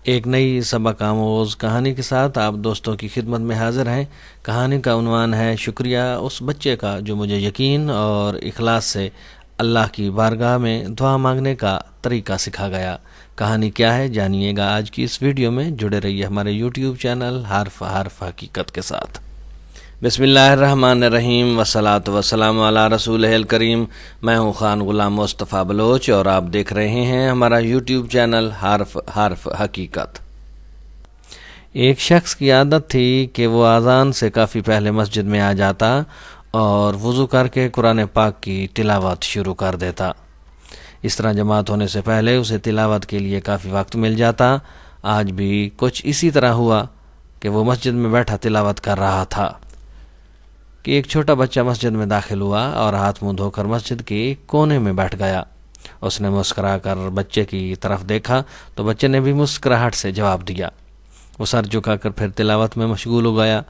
ایک نئی سبق آموز کہانی کے ساتھ آپ دوستوں کی خدمت میں حاضر ہیں۔ کہانی کا عنوان ہے شکریہ اس بچے کا جو مجھے یقین اور اخلاص سے اللہ کی بارگاہ میں دعا مانگنے کا طریقہ سکھا گیا۔ کہانی کیا ہے جانیے گا آج کی اس ویڈیو میں۔ جڑے رہیے ہمارے یوٹیوب چینل حرف حقیقت کے ساتھ۔ بسم اللہ الرحمن الرحیم والصلاۃ والسلام علی رسول الکریم۔ میں ہوں خان غلام مصطفیٰ بلوچ اور آپ دیکھ رہے ہیں ہمارا یوٹیوب چینل حرف حقیقت۔ ایک شخص کی عادت تھی کہ وہ اذان سے کافی پہلے مسجد میں آ جاتا اور وضو کر کے قرآن پاک کی تلاوت شروع کر دیتا۔ اس طرح جماعت ہونے سے پہلے اسے تلاوت کے لیے کافی وقت مل جاتا۔ آج بھی کچھ اسی طرح ہوا کہ وہ مسجد میں بیٹھا تلاوت کر رہا تھا کہ ایک چھوٹا بچہ مسجد میں داخل ہوا اور ہاتھ منہ دھو کر مسجد کے ایک کونے میں بیٹھ گیا۔ اس نے مسکرا کر بچے کی طرف دیکھا تو بچے نے بھی مسکراہٹ سے جواب دیا۔ وہ سر جھکا کر پھر تلاوت میں مشغول ہو گیا۔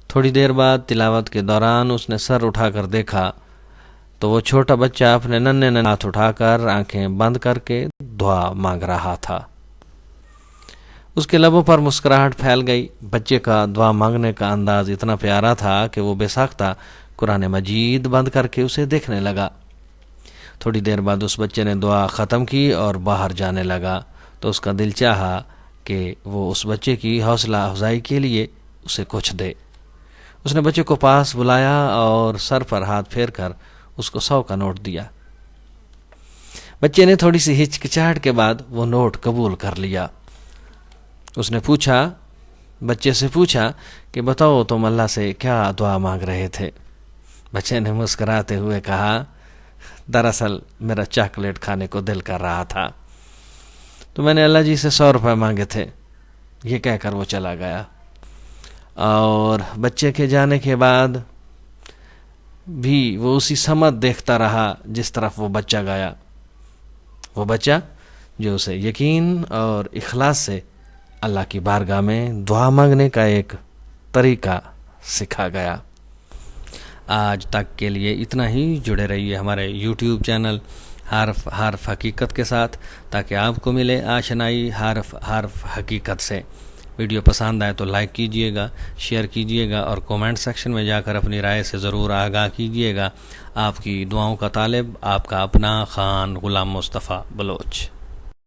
تھوڑی دیر بعد تلاوت کے دوران اس نے سر اٹھا کر دیکھا تو وہ چھوٹا بچہ اپنے ننھے ہاتھ اٹھا کر آنکھیں بند کر کے دعا مانگ رہا تھا۔ اس کے لبوں پر مسکراہٹ پھیل گئی۔ بچے کا دعا مانگنے کا انداز اتنا پیارا تھا کہ وہ بے ساختہ قرآن مجید بند کر کے اسے دیکھنے لگا۔ تھوڑی دیر بعد اس بچے نے دعا ختم کی اور باہر جانے لگا تو اس کا دل چاہا کہ وہ اس بچے کی حوصلہ افزائی کے لیے اسے کچھ دے۔ اس نے بچے کو پاس بلایا اور سر پر ہاتھ پھیر کر اس کو 100 کا نوٹ دیا۔ بچے نے تھوڑی سی ہچکچاہٹ کے بعد وہ نوٹ قبول کر لیا۔ اس نے بچے سے پوچھا کہ بتاؤ تم اللہ سے کیا دعا مانگ رہے تھے؟ بچے نے مسکراتے ہوئے کہا دراصل میرا چاکلیٹ کھانے کو دل کر رہا تھا تو میں نے اللہ جی سے 100 روپے مانگے تھے۔ یہ کہہ کر وہ چلا گیا اور بچے کے جانے کے بعد بھی وہ اسی سمت دیکھتا رہا جس طرف وہ بچہ گیا، وہ بچہ جو اسے یقین اور اخلاص سے اللہ کی بارگاہ میں دعا مانگنے کا ایک طریقہ سکھا گیا۔ آج تک کے لیے اتنا ہی۔ جڑے رہیے ہمارے یوٹیوب چینل حرف حقیقت کے ساتھ تاکہ آپ کو ملے آشنائی حرف حقیقت سے۔ ویڈیو پسند آئے تو لائک کیجئے گا، شیئر کیجئے گا اور کومنٹ سیکشن میں جا کر اپنی رائے سے ضرور آگاہ کیجئے گا۔ آپ کی دعاؤں کا طالب آپ کا اپنا خان غلام مصطفیٰ بلوچ۔